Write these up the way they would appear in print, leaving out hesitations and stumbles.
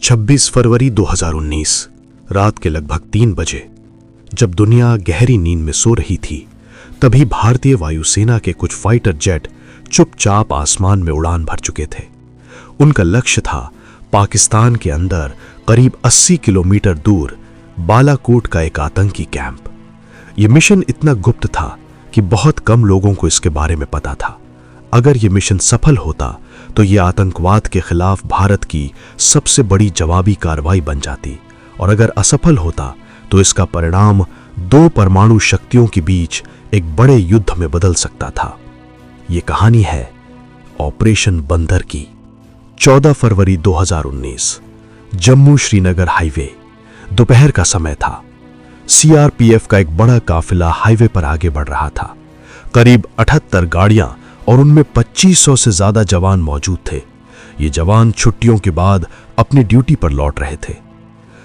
26 फरवरी 2019 रात के लगभग 3 बजे जब दुनिया गहरी नींद में सो रही थी, तभी भारतीय वायुसेना के कुछ फाइटर जेट चुपचाप आसमान में उड़ान भर चुके थे। उनका लक्ष्य था पाकिस्तान के अंदर करीब 80 किलोमीटर दूर बालाकोट का एक आतंकी कैंप। यह मिशन इतना गुप्त था कि बहुत कम लोगों को इसके बारे में पता था। अगर यह मिशन सफल होता तो यह आतंकवाद के खिलाफ भारत की सबसे बड़ी जवाबी कार्रवाई बन जाती, और अगर असफल होता तो इसका परिणाम 2 परमाणु शक्तियों के बीच एक बड़े युद्ध में बदल सकता था। यह कहानी है ऑपरेशन बंदर की। 14 फरवरी 2019 जम्मू श्रीनगर हाईवे, दोपहर का समय था। सीआरपीएफ का एक बड़ा काफिला हाईवे पर आगे बढ़ रहा था। करीब 78 गाड़ियां और उनमें 2500 से ज्यादा जवान मौजूद थे। ये जवान छुट्टियों के बाद अपनी ड्यूटी पर लौट रहे थे।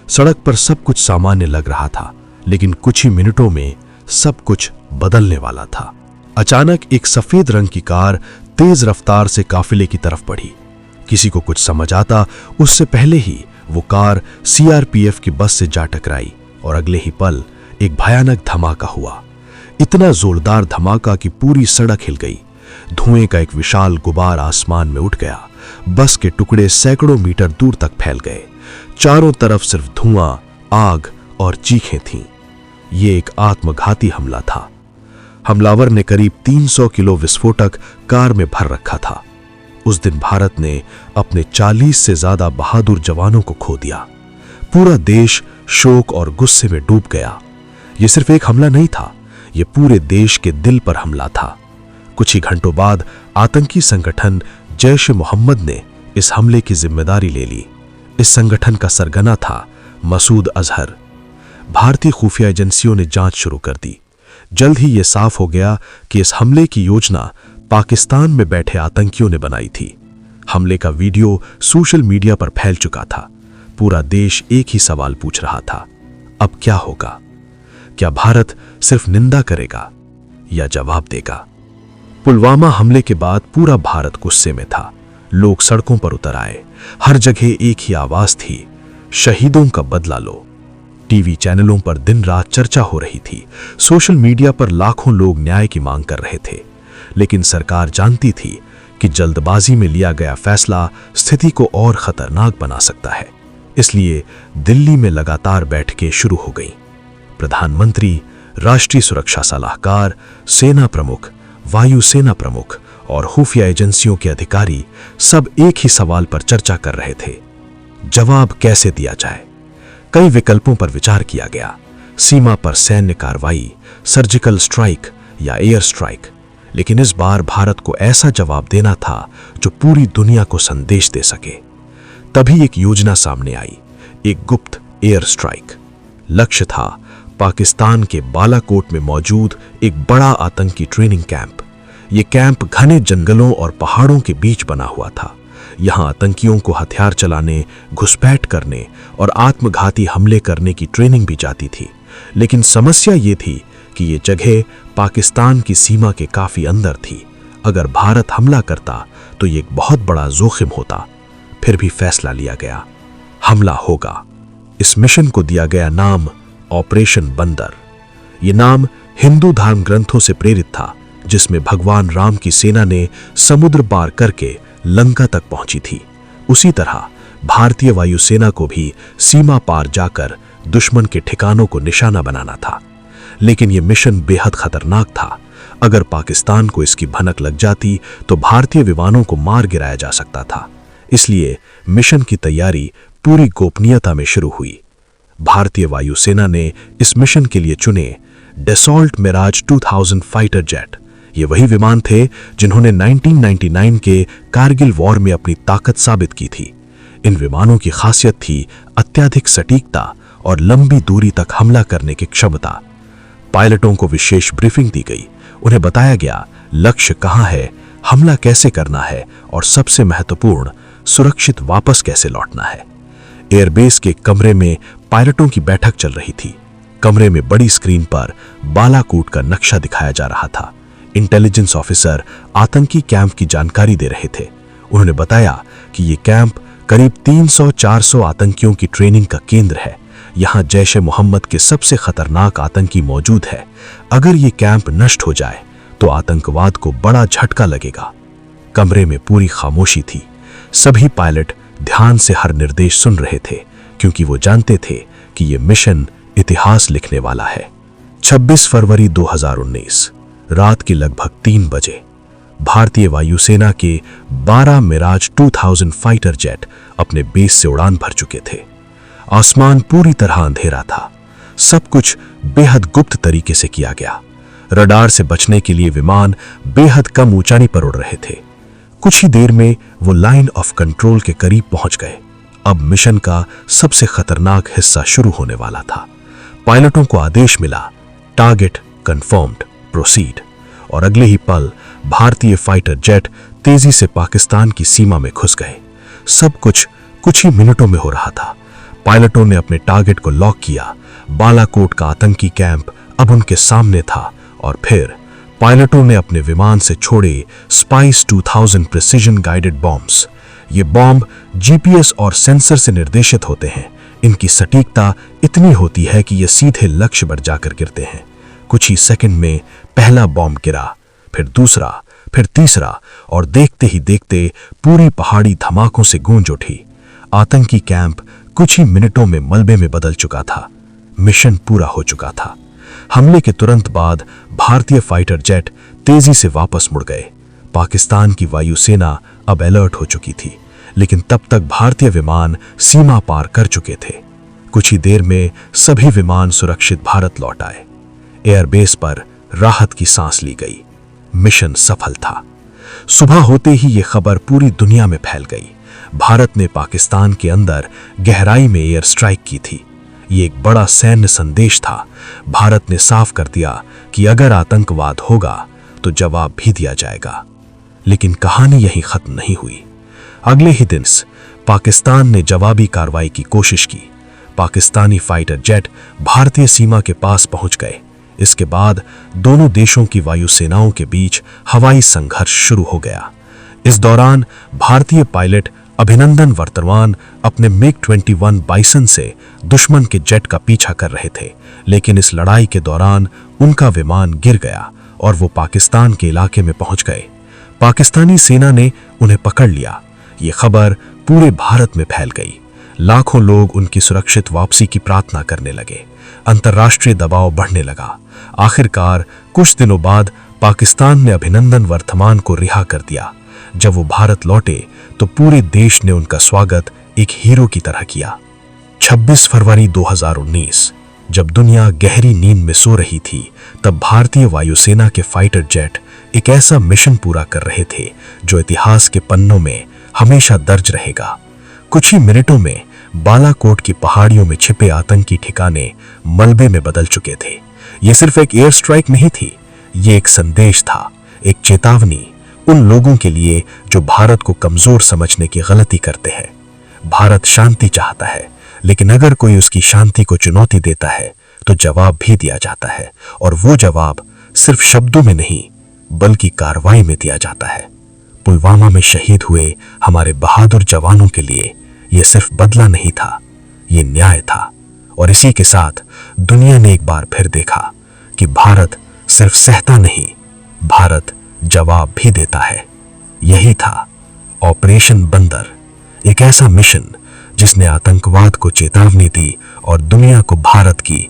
सड़क पर सब कुछ सामान्य लग रहा था, लेकिन कुछ ही मिनटों में सब कुछ बदलने वाला था। अचानक एक सफेद रंग की कार तेज रफ्तार से काफिले की तरफ बढ़ी। किसी को कुछ समझ आता उससे पहले ही वो कार सीआरपीएफ की बस से जा टकराई, और अगले ही पल एक भयानक धमाका हुआ। इतना जोरदार धमाका कि पूरी सड़क हिल गई। धुएं का एक विशाल गुबार आसमान में उठ गया। बस के टुकड़े सैकड़ों मीटर दूर तक फैल गए। चारों तरफ सिर्फ धुआं, आग और चीखें थीं। ये एक आत्मघाती हमला था। हमलावर ने करीब 300 किलो विस्फोटक कार में भर रखा था। उस दिन भारत ने अपने 40 से ज्यादा बहादुर जवानों को खो दिया। पूरा देश शोक और गुस्से में डूब गया। यह सिर्फ एक हमला नहीं था, यह पूरे देश के दिल पर हमला था। कुछ ही घंटों बाद आतंकी संगठन जैश ए मोहम्मद ने इस हमले की जिम्मेदारी ले ली। इस संगठन का सरगना था मसूद अजहर। भारतीय खुफिया एजेंसियों ने जांच शुरू कर दी। जल्द ही यह साफ हो गया कि इस हमले की योजना पाकिस्तान में बैठे आतंकियों ने बनाई थी। हमले का वीडियो सोशल मीडिया पर फैल चुका था। पूरा देश एक ही सवाल पूछ रहा था, अब क्या होगा? क्या भारत सिर्फ निंदा करेगा या जवाब देगा? पुलवामा हमले के बाद पूरा भारत गुस्से में था। लोग सड़कों पर उतर आए। हर जगह एक ही आवाज थी, शहीदों का बदला लो। टीवी चैनलों पर दिन रात चर्चा हो रही थी। सोशल मीडिया पर लाखों लोग न्याय की मांग कर रहे थे। लेकिन सरकार जानती थी कि जल्दबाजी में लिया गया फैसला स्थिति को और खतरनाक बना सकता है। इसलिए दिल्ली में लगातार बैठकें शुरू हो गईं। प्रधानमंत्री, राष्ट्रीय सुरक्षा सलाहकार, सेना प्रमुख, वायुसेना प्रमुख और खुफिया एजेंसियों के अधिकारी सब एक ही सवाल पर चर्चा कर रहे थे, जवाब कैसे दिया जाए। कई विकल्पों पर विचार किया गया। सीमा पर सैन्य कार्रवाई, सर्जिकल स्ट्राइक या एयर स्ट्राइक। लेकिन इस बार भारत को ऐसा जवाब देना था जो पूरी दुनिया को संदेश दे सके। तभी एक योजना सामने आई, एक गुप्त एयर स्ट्राइक। लक्ष्य था पाकिस्तान के बालाकोट में मौजूद एक बड़ा आतंकी ट्रेनिंग कैंप। यह कैंप घने जंगलों और पहाड़ों के बीच बना हुआ था। यहां आतंकियों को हथियार चलाने, घुसपैठ करने और आत्मघाती हमले करने की ट्रेनिंग भी जाती थी। लेकिन समस्या ये थी कि ये जगह पाकिस्तान की सीमा के काफी अंदर थी। अगर भारत हमला करता तो ये एक बहुत बड़ा जोखिम होता। फिर भी फैसला लिया गया, हमला होगा। इस मिशन को दिया गया नाम ऑपरेशन बंदर। यह नाम हिंदू धर्म ग्रंथों से प्रेरित था, जिसमें भगवान राम की सेना ने समुद्र पार करके लंका तक पहुंची थी। उसी तरह भारतीय वायुसेना को भी सीमा पार जाकर दुश्मन के ठिकानों को निशाना बनाना था। लेकिन यह मिशन बेहद खतरनाक था। अगर पाकिस्तान को इसकी भनक लग जाती तो भारतीय विमानों को मार गिराया जा सकता था। इसलिए मिशन की तैयारी पूरी गोपनीयता में शुरू हुई। भारतीय वायुसेना ने इस मिशन के लिए चुने डसॉल्ट मिराज 2000 फाइटर जेट। ये वही विमान थे जिन्होंने 1999 के कारगिल वॉर में अपनी ताकत साबित की थी। इन विमानों की खासियत थी अत्यधिक सटीकता और लंबी दूरी तक हमला करने की क्षमता। पायलटों को विशेष ब्रीफिंग दी गई। उन्हें बताया गया लक्ष्य कहां है, हमला कैसे करना है और सबसे महत्वपूर्ण, सुरक्षित वापस कैसे लौटना है। एयरबेस के कमरे में पायलटों की बैठक चल रही थी। कमरे में बड़ी स्क्रीन पर बालाकोट का नक्शा दिखाया जा रहा था। इंटेलिजेंस ऑफिसर आतंकी कैंप की जानकारी दे रहे थे। उन्होंने बताया कि यह कैंप करीब 300-400 आतंकियों की ट्रेनिंग का केंद्र है। यहां जैश ए मोहम्मद के सबसे खतरनाक आतंकी मौजूद है। अगर ये कैंप नष्ट हो जाए तो आतंकवाद को बड़ा झटका लगेगा। कमरे में पूरी खामोशी थी। सभी पायलट ध्यान से हर निर्देश सुन रहे थे, क्योंकि वो जानते थे कि यह मिशन इतिहास लिखने वाला है। 26 फरवरी 2019 रात के लगभग 3 बजे भारतीय वायुसेना के 12 मिराज 2000 फाइटर जेट अपने बेस से उड़ान भर चुके थे। आसमान पूरी तरह अंधेरा था। सब कुछ बेहद गुप्त तरीके से किया गया। रडार से बचने के लिए विमान बेहद कम ऊंचाई पर उड़ रहे थे। कुछ ही देर में वो लाइन ऑफ कंट्रोल के करीब पहुंच गए। अब मिशन का सबसे खतरनाक हिस्सा शुरू होने वाला था। पायलटों को आदेश मिला, टारगेट कंफर्म्ड, प्रोसीड। और अगले ही पल भारतीय फाइटर जेट तेजी से पाकिस्तान की सीमा में घुस गए। सब कुछ ही मिनटों में हो रहा था। पायलटों ने अपने टारगेट को लॉक किया। बालाकोट का आतंकी कैंप अब उनके सामने था। और फिर पायलटों ने अपने विमान से छोड़े स्पाइस 2000 प्रिसिजन गाइडेड बॉम्ब्स। ये बॉम्ब जीपीएस और सेंसर से निर्देशित होते हैं। इनकी सटीकता इतनी होती है कि ये सीधे लक्ष्य पर जाकर गिरते हैं। कुछ ही सेकंड में पहला बॉम्ब गिरा, फिर दूसरा, फिर तीसरा, और देखते ही देखते पूरी पहाड़ी धमाकों से गूंज उठी। आतंकी कैंप कुछ ही मिनटों में मलबे में बदल चुका था। मिशन पूरा हो चुका था। हमले के तुरंत बाद भारतीय फाइटर जेट तेजी से वापस मुड़ गए। पाकिस्तान की वायुसेना अब अलर्ट हो चुकी थी, लेकिन तब तक भारतीय विमान सीमा पार कर चुके थे। कुछ ही देर में सभी विमान सुरक्षित भारत लौट आए। एयरबेस पर राहत की सांस ली गई। मिशन सफल था। सुबह होते ही यह खबर पूरी दुनिया में फैल गई। भारत ने पाकिस्तान के अंदर गहराई में एयर स्ट्राइक की थी। ये एक बड़ा सैन्य संदेश था। भारत ने साफ कर दिया कि अगर आतंकवाद होगा तो जवाब भी दिया जाएगा। लेकिन कहानी यहीं खत्म नहीं हुई। अगले ही दिन पाकिस्तान ने जवाबी कार्रवाई की कोशिश की। पाकिस्तानी फाइटर जेट भारतीय सीमा के पास पहुंच गए। इसके बाद दोनों देशों की वायुसेनाओं के बीच हवाई संघर्ष शुरू हो गया। इस दौरान भारतीय पायलट अभिनंदन वर्तमान अपने MiG-21 बाइसन से दुश्मन के जेट का पीछा कर रहे थे, लेकिन इस लड़ाई के दौरान उनका विमान गिर गया और वो पाकिस्तान के इलाके में पहुंच गए। पाकिस्तानी सेना ने उन्हें पकड़ लिया। ये खबर पूरे भारत में फैल गई। लाखों लोग उनकी सुरक्षित वापसी की प्रार्थना करने लगे। अंतर्राष्ट्रीय दबाव बढ़ने लगा। आखिरकार कुछ दिनों बाद पाकिस्तान ने अभिनंदन वर्तमान को रिहा कर दिया। जब वो भारत लौटे तो पूरे देश ने उनका स्वागत एक हीरो की तरह किया। 26 फरवरी 2019 जब दुनिया गहरी नींद में सो रही थी, तब भारतीय वायुसेना के फाइटर जेट एक ऐसा मिशन पूरा कर रहे थे जो इतिहास के पन्नों में हमेशा दर्ज रहेगा। कुछ ही मिनटों में बालाकोट की पहाड़ियों में छिपे आतंकी ठिकाने मलबे में बदल चुके थे। यह सिर्फ एक एयर स्ट्राइक नहीं थी, ये एक संदेश था, एक चेतावनी उन लोगों के लिए जो भारत को कमजोर समझने की गलती करते हैं। भारत शांति चाहता है, लेकिन अगर कोई उसकी शांति को चुनौती देता है तो जवाब भी दिया जाता है, और वो जवाब सिर्फ शब्दों में नहीं बल्कि कार्रवाई में दिया जाता है। पुलवामा में शहीद हुए हमारे बहादुर जवानों के लिए यह सिर्फ बदला नहीं था, ये न्याय था। और इसी के साथ दुनिया ने एक बार फिर देखा कि भारत सिर्फ सहता नहीं, भारत जवाब भी देता है। यही था ऑपरेशन बंदर, एक ऐसा मिशन जिसने आतंकवाद को चेतावनी दी और दुनिया को भारत की